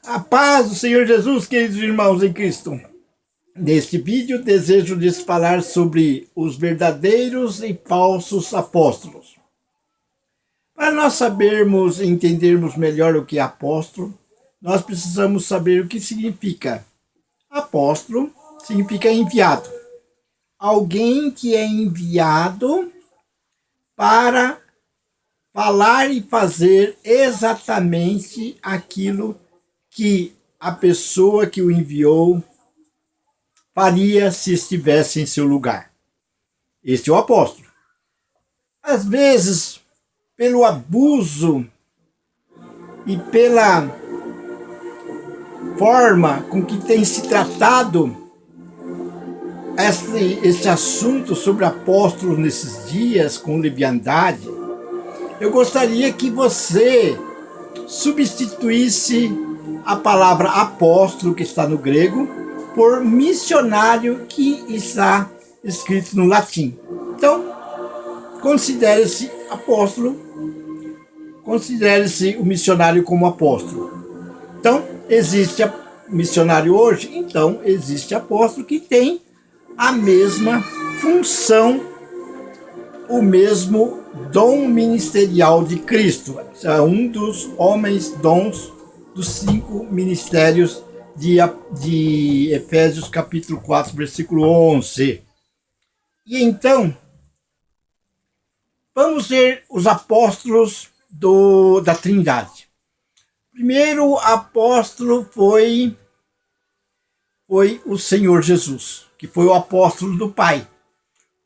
A paz do Senhor Jesus, queridos irmãos em Cristo. Neste vídeo, desejo lhes falar sobre os verdadeiros e falsos apóstolos. Para nós sabermos e entendermos melhor o que é apóstolo, nós precisamos saber o que significa. Apóstolo significa enviado. Alguém que é enviado para falar e fazer exatamente aquilo que a pessoa que o enviou faria se estivesse em seu lugar. Este é o apóstolo. Às vezes, pelo abuso e pela forma com que tem se tratado esse assunto sobre apóstolos nesses dias, com leviandade, eu gostaria que você substituísse a palavra apóstolo, que está no grego, por missionário, que está escrito no latim. Então, considere-se apóstolo, considere-se o missionário como apóstolo. Então, existe missionário hoje, então existe apóstolo que tem a mesma função, o mesmo dom ministerial de Cristo. É um dos homens dons dos 5 ministérios de Efésios capítulo 4, versículo 11. E então, vamos ver os apóstolos da Trindade. O primeiro apóstolo foi o Senhor Jesus, que foi o apóstolo do Pai.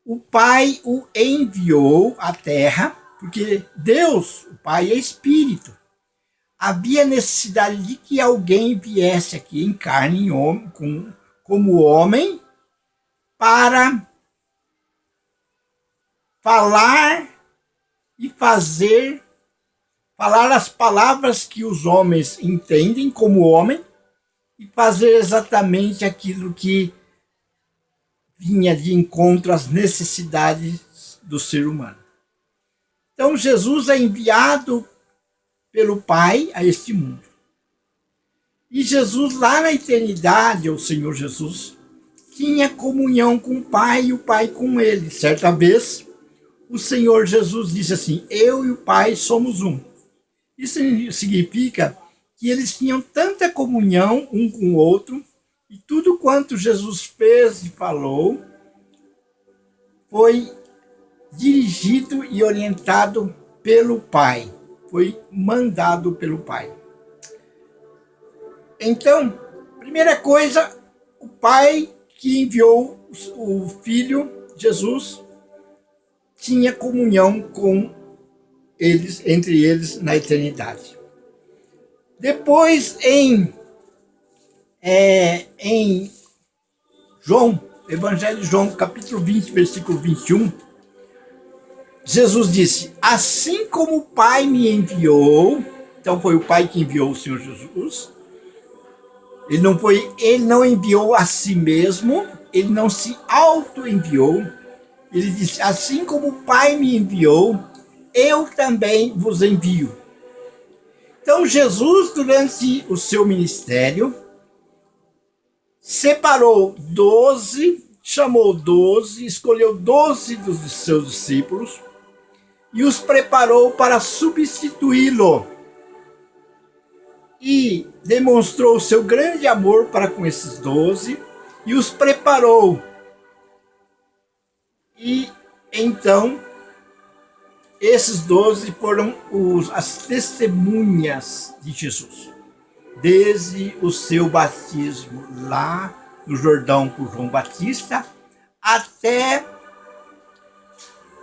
O Pai o enviou à Terra, porque Deus, o Pai, é Espírito. Havia necessidade de que alguém viesse aqui em carne, como homem, para falar e falar as palavras que os homens entendem como homem, e fazer exatamente aquilo que vinha de encontro às necessidades do ser humano. Então, Jesus é enviado pelo Pai a este mundo. E Jesus, lá na eternidade, o Senhor Jesus, tinha comunhão com o Pai e o Pai com ele. Certa vez, o Senhor Jesus disse assim: eu e o Pai somos um. Isso significa que eles tinham tanta comunhão um com o outro, e tudo quanto Jesus fez e falou foi dirigido e orientado pelo Pai. Foi mandado pelo Pai. Então, primeira coisa, o Pai que enviou o Filho, Jesus, tinha comunhão com eles, entre eles, na eternidade. Depois, em João, Evangelho de João, capítulo 20, versículo 21, Jesus disse: assim como o Pai me enviou, então foi o Pai que enviou o Senhor Jesus. Ele não enviou a si mesmo, ele não se auto-enviou. Ele disse: assim como o Pai me enviou, eu também vos envio. Então Jesus, durante o seu ministério, separou 12, chamou 12, escolheu 12 dos seus discípulos e os preparou para substituí-lo. E demonstrou o seu grande amor para com esses 12 e os preparou. E então, esses 12 foram as testemunhas de Jesus, desde o seu batismo lá no Jordão por João Batista, até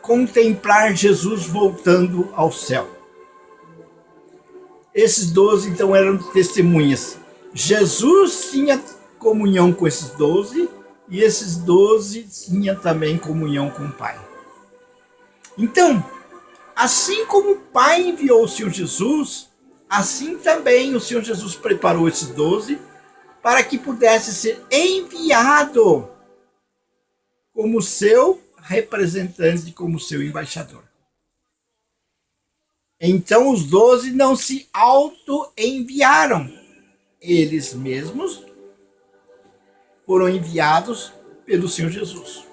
contemplar Jesus voltando ao céu. Esses 12, então, eram testemunhas. Jesus tinha comunhão com esses 12, e esses 12 tinham também comunhão com o Pai. Então, assim como o Pai enviou o Senhor Jesus, assim também o Senhor Jesus preparou esses 12 para que pudesse ser enviado como seu representante, como seu embaixador. Então os 12 não se auto-enviaram, eles mesmos foram enviados pelo Senhor Jesus.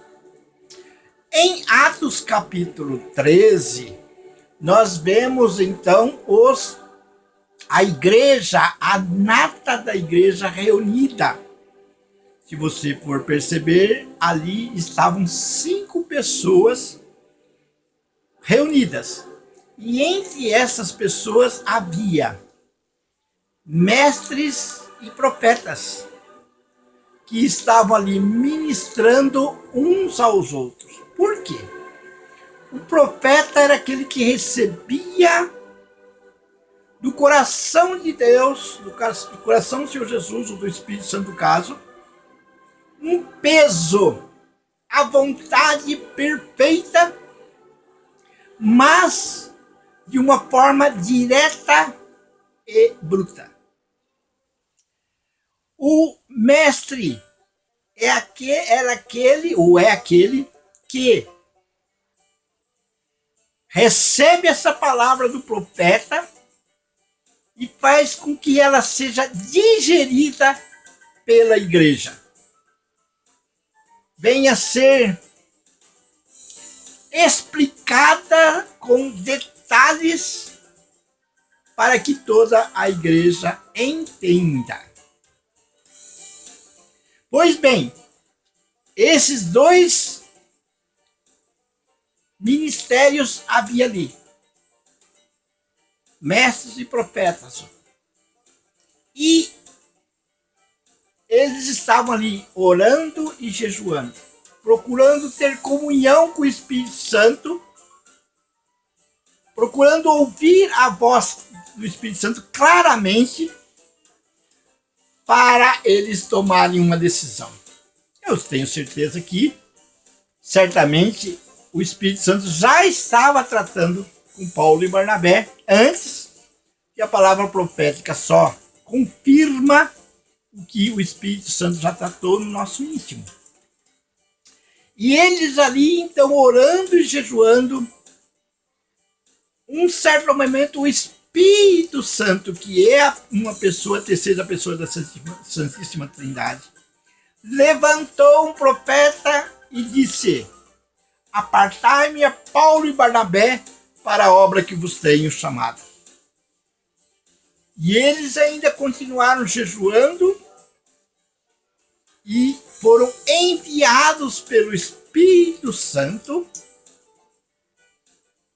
Em Atos capítulo 13, nós vemos então a igreja, a nata da igreja reunida. Se você for perceber, ali estavam 5 pessoas reunidas. E entre essas pessoas havia mestres e profetas que estavam ali ministrando uns aos outros. Por quê? O profeta era aquele que recebia do coração de Deus, do coração do Senhor Jesus, ou do Espírito Santo, no caso, um peso, a vontade perfeita, mas de uma forma direta e bruta. O mestre era aquele, ou é aquele, que recebe essa palavra do profeta e faz com que ela seja digerida pela igreja. Venha ser explicada com detalhes para que toda a igreja entenda. Pois bem, esses 2 ministérios havia ali, mestres e profetas, e eles estavam ali orando e jejuando, procurando ter comunhão com o Espírito Santo, procurando ouvir a voz do Espírito Santo claramente, para eles tomarem uma decisão. Eu tenho certeza que, certamente, o Espírito Santo já estava tratando com Paulo e Barnabé antes, que a palavra profética só confirma o que o Espírito Santo já tratou no nosso íntimo. E eles ali, então, orando e jejuando, um certo momento, o Espírito Santo, que é uma pessoa, a terceira pessoa da Santíssima Trindade, levantou um profeta e disse: apartai-me a Paulo e Barnabé para a obra que vos tenho chamado. E eles ainda continuaram jejuando e foram enviados pelo Espírito Santo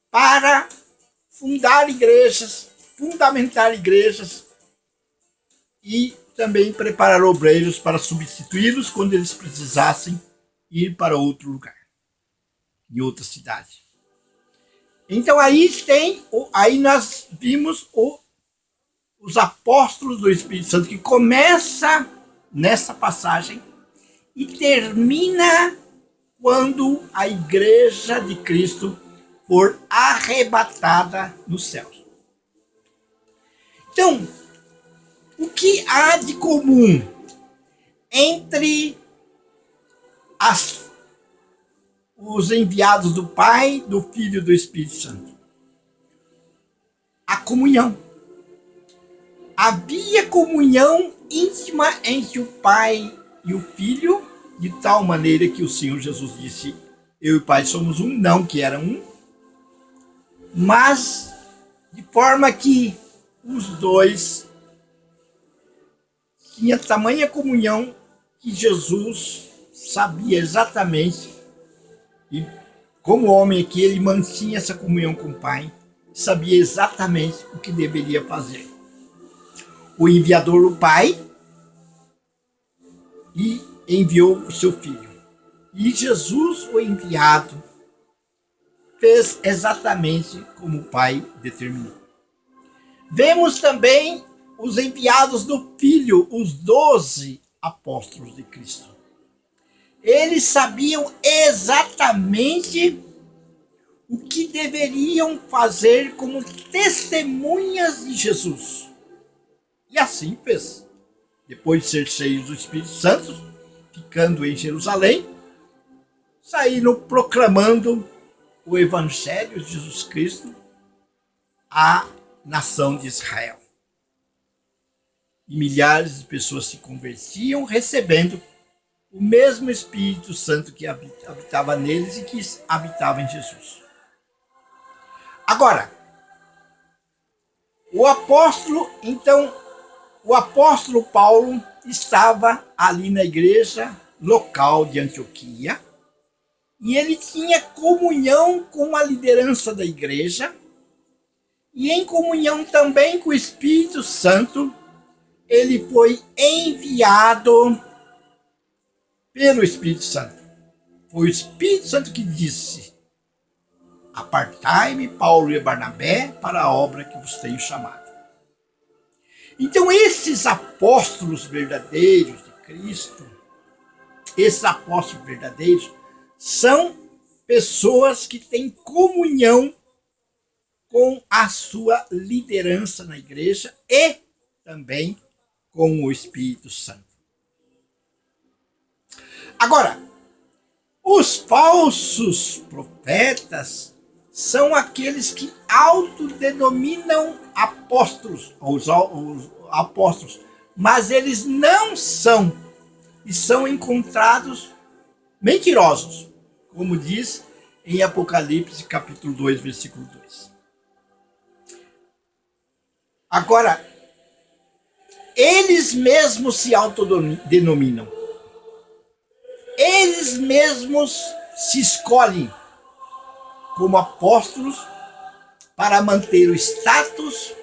para fundar igrejas, fundamentar igrejas e também preparar obreiros para substituí-los quando eles precisassem ir para outro lugar, em outra cidade. Então aí nós vimos os apóstolos do Espírito Santo, que começa nessa passagem e termina quando a igreja de Cristo for arrebatada nos céus. Então, o que há de comum entre os enviados do Pai, do Filho e do Espírito Santo? A comunhão. Havia comunhão íntima entre o Pai e o Filho, de tal maneira que o Senhor Jesus disse: eu e o Pai somos um, não que era um, mas de forma que os dois tinham tamanha comunhão que Jesus sabia exatamente, e como homem aqui, ele mantinha essa comunhão com o Pai, sabia exatamente o que deveria fazer. O enviador, o Pai, e enviou o seu Filho. E Jesus, o enviado, fez exatamente como o Pai determinou. Vemos também os enviados do Filho, os 12 apóstolos de Cristo. Eles sabiam exatamente o que deveriam fazer como testemunhas de Jesus. E assim fez. Depois de ser cheios do Espírito Santo, ficando em Jerusalém, saíram proclamando o Evangelho de Jesus Cristo à nação de Israel. e milhares de pessoas se convertiam, recebendo o mesmo Espírito Santo que habitava neles e que habitava em Jesus. Agora, o apóstolo Paulo estava ali na igreja local de Antioquia e ele tinha comunhão com a liderança da igreja e em comunhão também com o Espírito Santo, ele foi enviado pelo Espírito Santo. Foi o Espírito Santo que disse: apartai-me, Paulo e Barnabé, para a obra que vos tenho chamado. Então, esses apóstolos verdadeiros de Cristo, esses apóstolos verdadeiros, são pessoas que têm comunhão com a sua liderança na igreja e também com o Espírito Santo. Agora, os falsos profetas são aqueles que autodenominam apóstolos, os apóstolos, mas eles não são e são encontrados mentirosos, como diz em Apocalipse capítulo 2, versículo 2. Agora, eles mesmos se autodenominam. Eles mesmos se escolhem como apóstolos para manter o status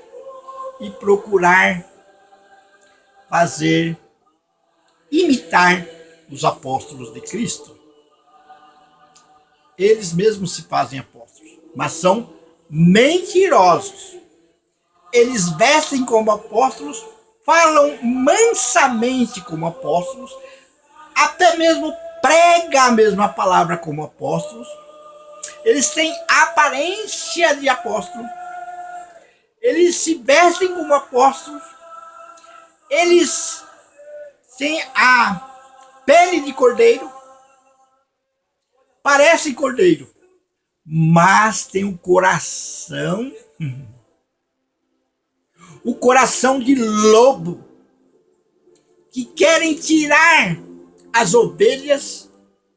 e procurar imitar os apóstolos de Cristo. Eles mesmos se fazem apóstolos, mas são mentirosos. Eles vestem como apóstolos, falam mansamente como apóstolos, até mesmo pregam a mesma palavra como apóstolos. Eles têm aparência de apóstolo, eles se vestem como apóstolos, eles têm a pele de cordeiro, parecem cordeiro, mas tem o coração de lobo, que querem tirar as ovelhas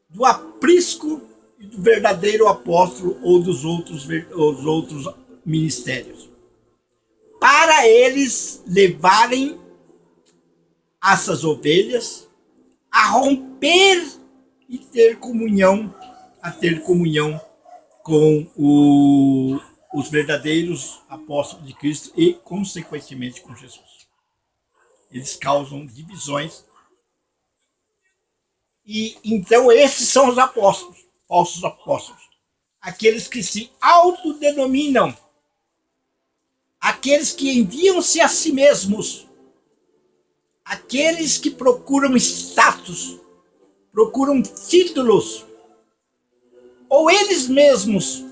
do aprisco do verdadeiro apóstolo ou dos outros ministérios, para eles levarem essas ovelhas a romper e ter comunhão com os verdadeiros apóstolos de Cristo e, consequentemente, com Jesus. Eles causam divisões. E então esses são os apóstolos, falsos apóstolos, aqueles que se autodenominam, aqueles que enviam-se a si mesmos, aqueles que procuram status, procuram títulos, ou eles mesmos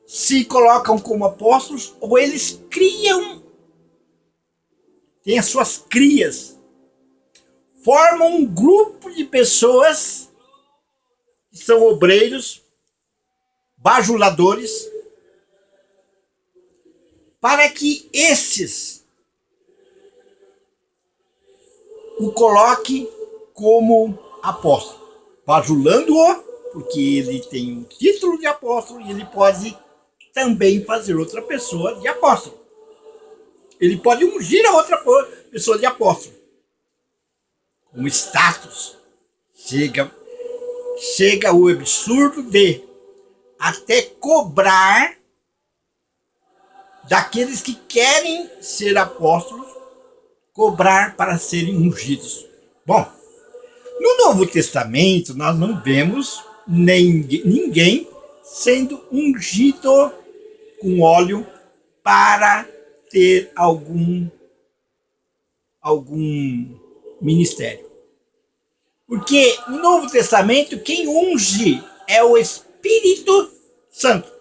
se colocam como apóstolos, ou eles têm as suas crias, formam um grupo de pessoas que são obreiros, bajuladores, para que esses o coloque como apóstolo, bajulando-o, porque ele tem um título de apóstolo e ele pode também fazer outra pessoa de apóstolo. Ele pode ungir a outra pessoa de apóstolo. Um status. Chega o absurdo de até cobrar daqueles que querem ser apóstolos, cobrar para serem ungidos. Bom, no Novo Testamento nós não vemos ninguém sendo ungido com óleo para ter algum ministério. Porque no Novo Testamento quem unge é o Espírito Santo.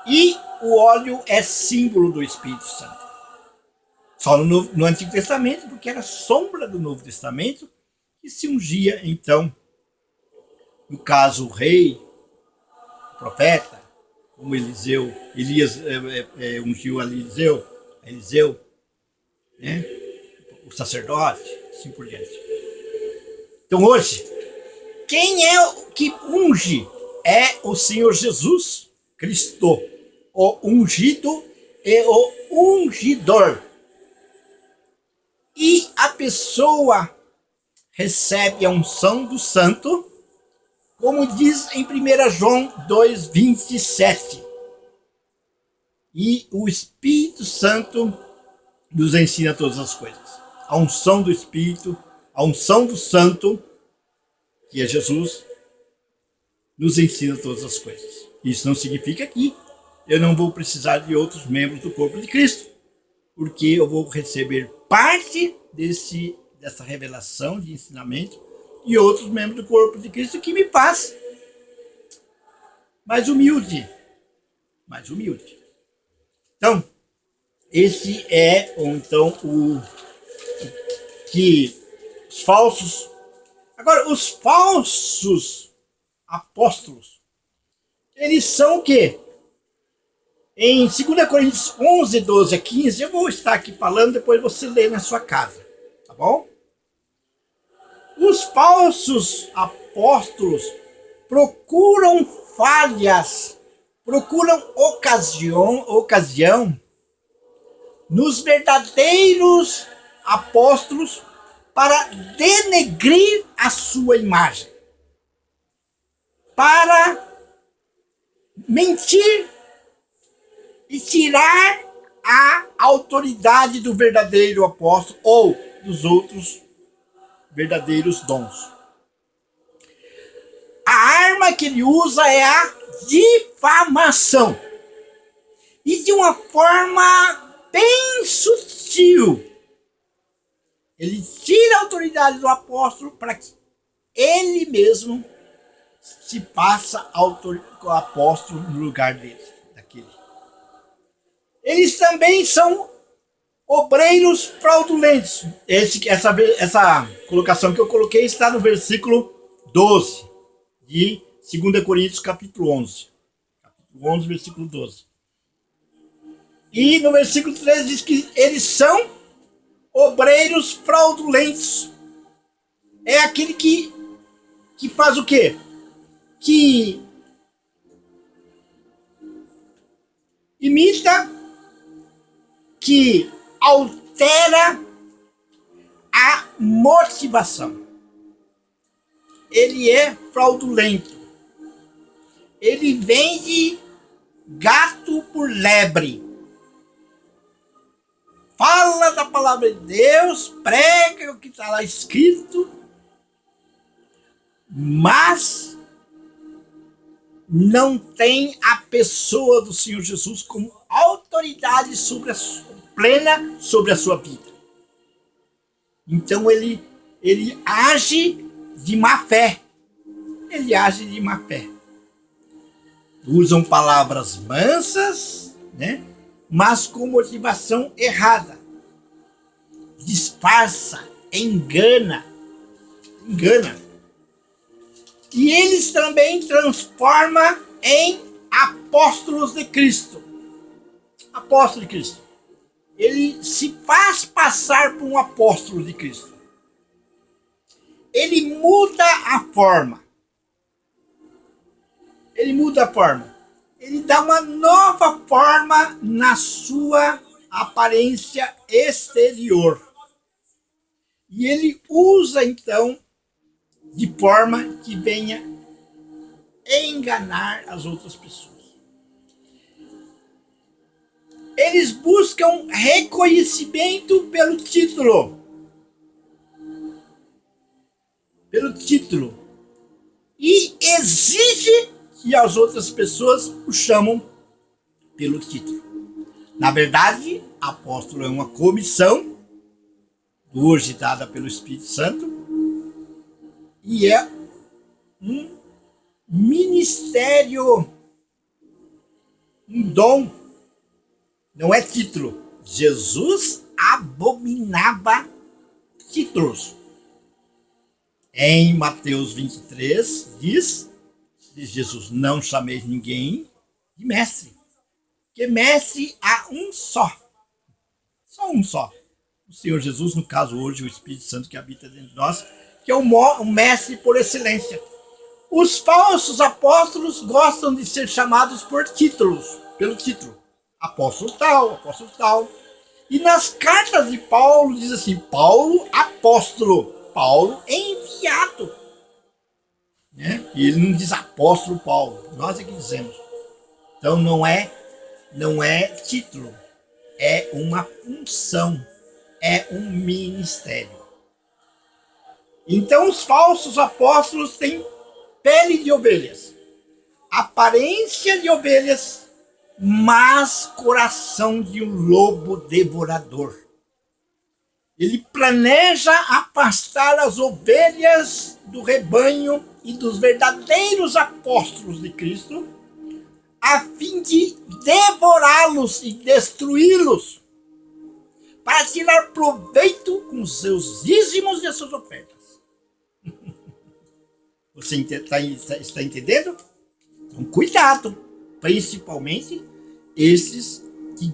E o óleo é símbolo do Espírito Santo. Só no Antigo Testamento, porque era sombra do Novo Testamento, que se ungia, então, no caso, o rei, o profeta, como Elias ungiu a Eliseu, Eliseu, né? O sacerdote, assim por diante. Então hoje, quem é o que unge? É o Senhor Jesus Cristo, o ungido e o ungidor. E a pessoa recebe a unção do santo, como diz em 1 João 2,27. E o Espírito Santo nos ensina todas as coisas. A unção do Espírito, a unção do Santo, que é Jesus, nos ensina todas as coisas. Isso não significa que eu não vou precisar de outros membros do corpo de Cristo, porque eu vou receber parte dessa revelação de ensinamento e outros membros do corpo de Cristo que me faz mais humilde. Mais humilde. Então, esse é então o que os falsos. Agora, os falsos apóstolos, eles são o quê? Em 2 Coríntios 11, 12 a 15, eu vou estar aqui falando, depois você lê na sua casa, tá bom? Os falsos apóstolos procuram falhas, procuram ocasião nos verdadeiros apóstolos para denegrir a sua imagem, para mentir e tirar a autoridade do verdadeiro apóstolo ou dos outros verdadeiros dons. A arma que ele usa é a difamação. E de uma forma bem sutil. Ele tira a autoridade do apóstolo para que ele mesmo se faça apóstolo no lugar dele, daquele. Eles também são obreiros fraudulentos. Essa colocação que eu coloquei está no versículo 12 de 2 Coríntios, capítulo 11. Capítulo 11, versículo 12. E no versículo 13 diz que eles são obreiros fraudulentos. É aquele que faz o quê? Que imita, que altera a motivação. Ele é fraudulento. Ele vende gato por lebre. Fala da palavra de Deus, prega o que está lá escrito, mas não tem a pessoa do Senhor Jesus como autoridade plena sobre a sua vida. Então ele age de má fé. Ele age de má fé. Usam palavras mansas, né? Mas com motivação errada. Disfarça, engana. E eles também transformam em apóstolos de Cristo. Apóstolo de Cristo. Ele se faz passar por um apóstolo de Cristo. Ele muda a forma. Ele dá uma nova forma na sua aparência exterior. E ele usa, então, de forma que venha enganar as outras pessoas. Eles buscam reconhecimento pelo título. E exige que as outras pessoas o chamam pelo título. Na verdade, apóstolo é uma comissão, hoje dada pelo Espírito Santo, e é um ministério, um dom, não é título. Jesus abominava títulos. Em Mateus 23 diz Jesus: não chameis ninguém de mestre, porque mestre há um só. Só um só. O Senhor Jesus, no caso hoje, o Espírito Santo que habita dentro de nós, que é o mestre por excelência. Os falsos apóstolos gostam de ser chamados por títulos, pelo título. Apóstolo tal, apóstolo tal. E nas cartas de Paulo diz assim, Paulo apóstolo, Paulo enviado. Né? E ele não diz apóstolo Paulo, nós é que dizemos. Então não é título, é uma função, é um ministério. Então os falsos apóstolos têm pele de ovelhas, aparência de ovelhas, mas coração de um lobo devorador. Ele planeja afastar as ovelhas do rebanho e dos verdadeiros apóstolos de Cristo, a fim de devorá-los e destruí-los, para tirar proveito com os seus dízimos e as suas ofertas. Você está entendendo? Então, cuidado, principalmente esses que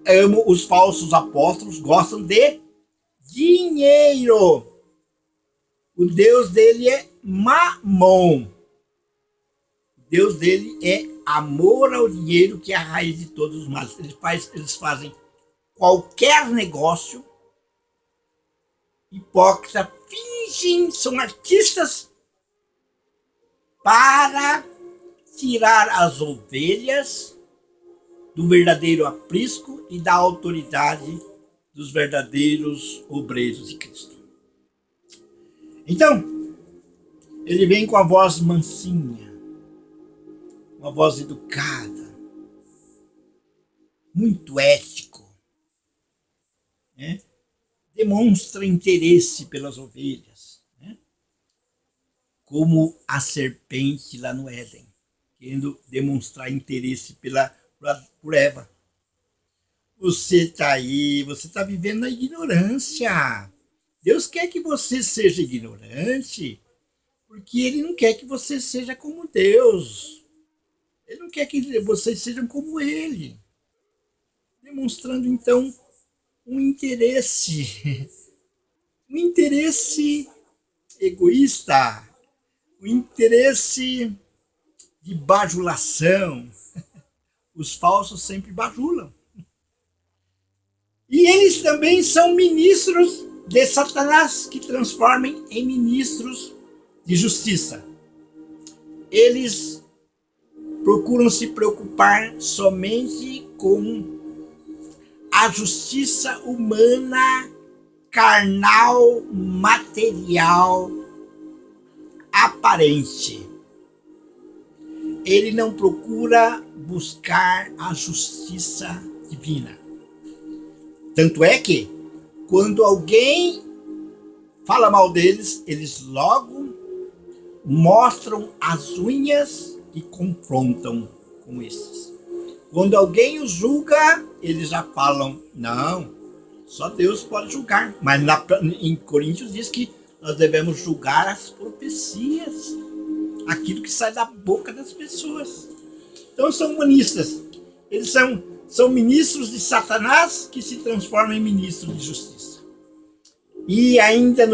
amam os falsos apóstolos, gostam de dinheiro. O Deus dele é Mamon. O Deus dele é amor ao dinheiro, que é a raiz de todos os males. Eles fazem qualquer negócio, hipócrita, fingem, são artistas para tirar as ovelhas do verdadeiro aprisco e da autoridade dos verdadeiros obreiros de Cristo. Então, ele vem com a voz mansinha, uma voz educada, muito ético, né? Demonstra interesse pelas ovelhas, né? Como a serpente lá no Éden, querendo demonstrar interesse por Eva. Você está aí, você está vivendo na ignorância. Deus quer que você seja ignorante, porque Ele não quer que você seja como Deus. Ele não quer que vocês sejam como Ele. Demonstrando, então, um interesse egoísta, um interesse de bajulação. Os falsos sempre bajulam. E eles também são ministros de Satanás, que transformam em ministros de justiça. Eles procuram se preocupar somente com a justiça humana, carnal, material, aparente. Ele não procura buscar a justiça divina. Tanto é que, quando alguém fala mal deles, eles logo mostram as unhas e confrontam com esses. Quando alguém os julga, eles já falam, não, só Deus pode julgar. Mas em Coríntios diz que nós devemos julgar as profecias, aquilo que sai da boca das pessoas. Então são humanistas. Eles são ministros de Satanás que se transformam em ministros de justiça. E ainda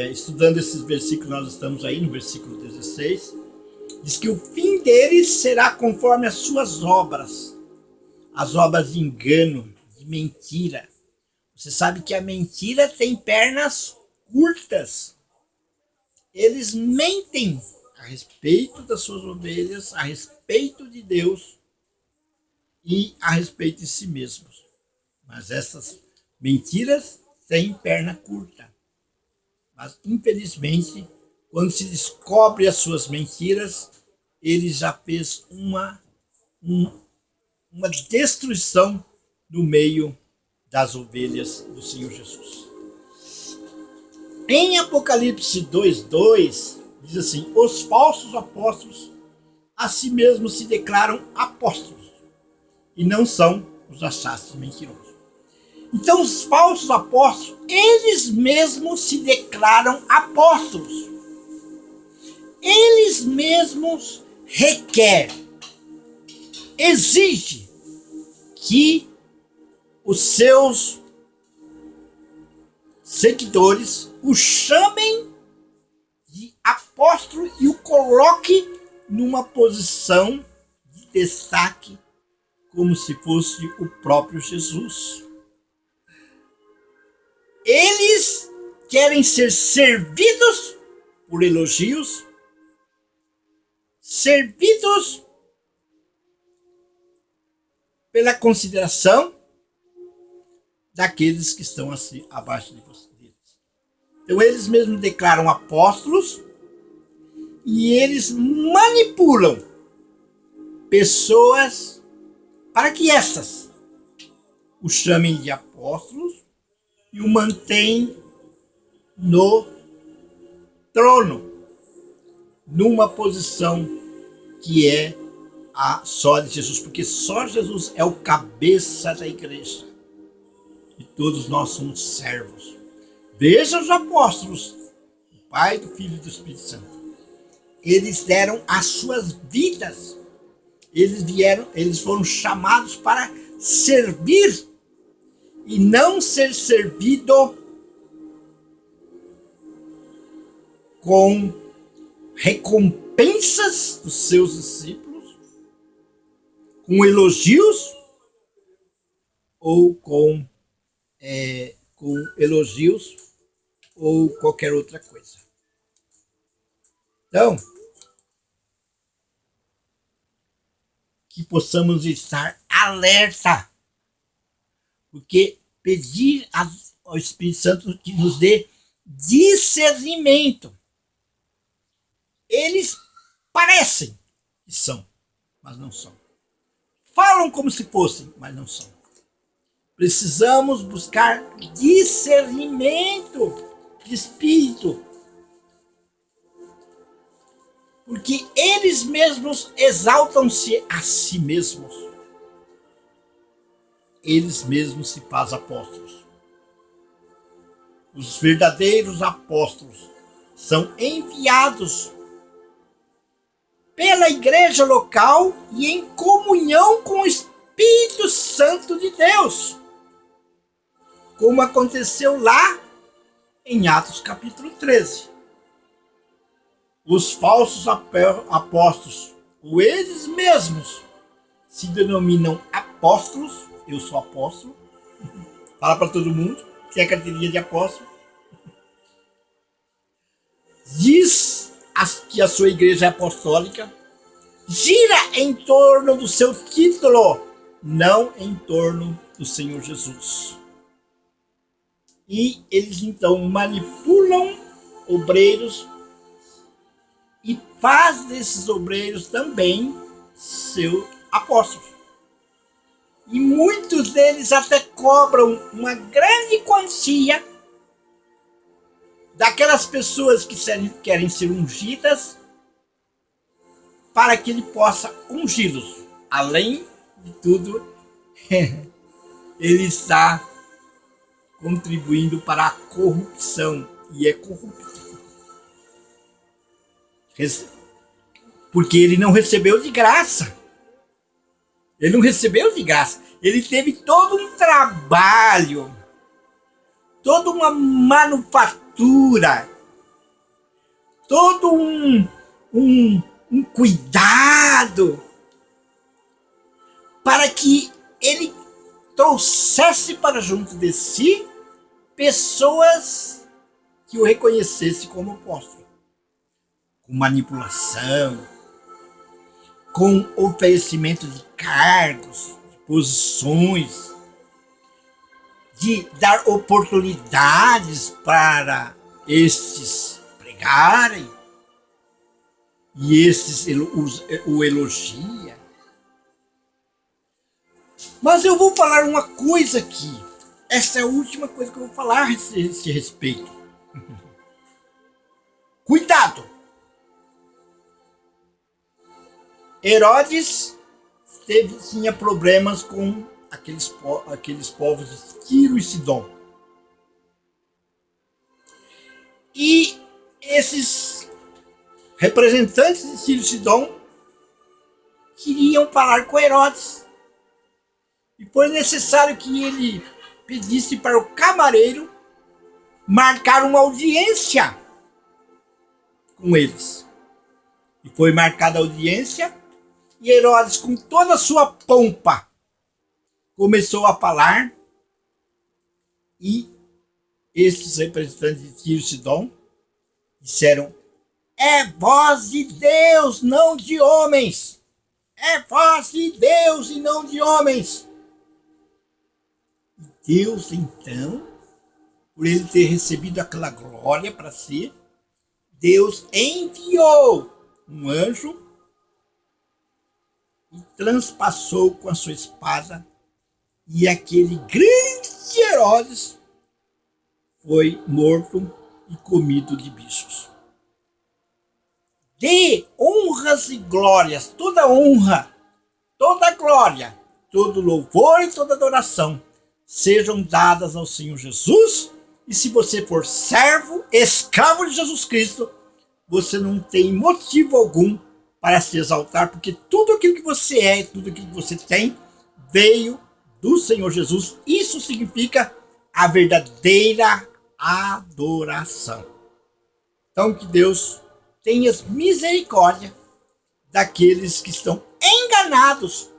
estudando esses versículos, nós estamos aí no versículo 16, diz que o fim deles será conforme as suas obras, as obras de engano, de mentira. Você sabe que a mentira tem pernas curtas. Eles mentem a respeito das suas ovelhas, a respeito de Deus e a respeito de si mesmos. Mas essas mentiras têm perna curta. Mas, infelizmente, quando se descobre as suas mentiras, ele já fez uma destruição no meio das ovelhas do Senhor Jesus. Em Apocalipse 2:2, diz assim, os falsos apóstolos a si mesmos se declaram apóstolos e não são os achados mentirosos. Então os falsos apóstolos, eles mesmos se declaram apóstolos. Eles mesmos requerem, exigem que os seus seguidores o chamem de apóstolo e o coloque numa posição de destaque, como se fosse o próprio Jesus. Eles querem ser servidos por elogios, servidos pela consideração daqueles que estão assim, abaixo de vocês. Então eles mesmos declaram apóstolos e eles manipulam pessoas para que essas o chamem de apóstolos e o mantêm no trono, numa posição que é a só de Jesus, porque só Jesus é o cabeça da igreja e todos nós somos servos. Veja os apóstolos, o Pai, do Filho e do Espírito Santo. Eles deram as suas vidas. Eles foram chamados para servir e não ser servido com recompensas dos seus discípulos, com elogios ou com elogios ou qualquer outra coisa. Então, que possamos estar alerta, porque pedir ao Espírito Santo que nos dê discernimento. Eles parecem que são, mas não são. Falam como se fossem, mas não são. Precisamos buscar discernimento de espírito, porque eles mesmos exaltam-se a si mesmos. Eles mesmos se fazem apóstolos. Os verdadeiros apóstolos são enviados pela igreja local e em comunhão com o Espírito Santo de Deus, como aconteceu lá em Atos capítulo 13. Os falsos apóstolos, ou eles mesmos, se denominam apóstolos. Eu sou apóstolo. Fala para todo mundo que é carteirinha de apóstolo. Diz que a sua igreja é apostólica. Gira em torno do seu título, não em torno do Senhor Jesus. E eles então manipulam obreiros e faz desses obreiros também seus apóstolos. E muitos deles até cobram uma grande quantia daquelas pessoas que querem ser ungidas para que ele possa ungí-los. Além de tudo, ele está contribuindo para a corrupção e é corrupto. Porque ele não recebeu de graça. Ele não recebeu de graça. Ele teve todo um trabalho, toda uma manufatura, todo um cuidado para que ele trouxesse para junto de si pessoas que o reconhecessem como apóstolo. Com manipulação, com oferecimento de cargos, de posições, de dar oportunidades para estes pregarem, e esses o elogia. Mas eu vou falar uma coisa aqui. Essa é a última coisa que eu vou falar a esse respeito. Cuidado! Herodes tinha problemas com aqueles povos de Tiro e Sidom. E esses representantes de Tiro e Sidom queriam falar com Herodes E foi necessário que ele pedisse para o camareiro marcar uma audiência com eles. E foi marcada a audiência, e Herodes, com toda a sua pompa, começou a falar, e estes representantes de Tiro e Sidom disseram: é voz de Deus, não de homens. É voz de Deus e não de homens. Deus, então, por ele ter recebido aquela glória para si, Deus enviou um anjo e transpassou com a sua espada, e aquele grande Herodes foi morto e comido de bichos. Dê honras e glórias, toda honra, toda glória, todo louvor e toda adoração sejam dadas ao Senhor Jesus. E se você for servo, escravo de Jesus Cristo, você não tem motivo algum para se exaltar, porque tudo aquilo que você é, tudo aquilo que você tem, veio do Senhor Jesus. Isso significa a verdadeira adoração. Então, que Deus tenha misericórdia daqueles que estão enganados,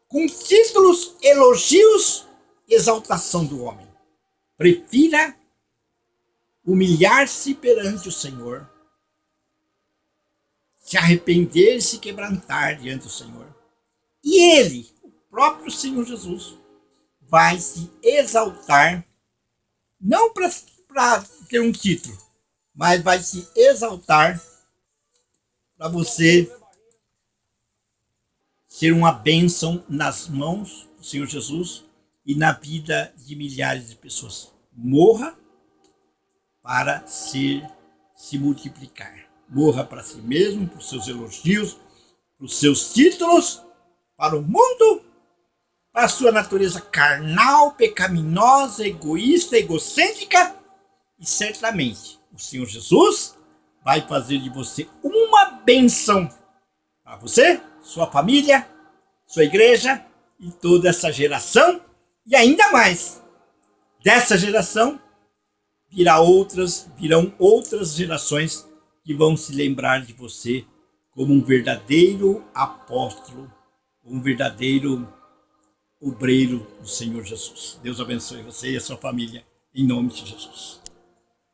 com títulos, elogios, exaltação do homem. Prefira humilhar-se perante o Senhor, se arrepender e se quebrantar diante do Senhor. E Ele, o próprio Senhor Jesus, vai se exaltar, não para ter um título, mas vai se exaltar para você ser uma bênção nas mãos do Senhor Jesus e na vida de milhares de pessoas. Morra para se multiplicar. Morra para si mesmo, para os seus elogios, para os seus títulos, para o mundo, para a sua natureza carnal, pecaminosa, egoísta, egocêntrica. E certamente o Senhor Jesus vai fazer de você uma bênção para você, sua família, sua igreja e toda essa geração. E ainda mais, dessa geração virão outras gerações que vão se lembrar de você como um verdadeiro apóstolo, um verdadeiro obreiro do Senhor Jesus. Deus abençoe você e a sua família, em nome de Jesus.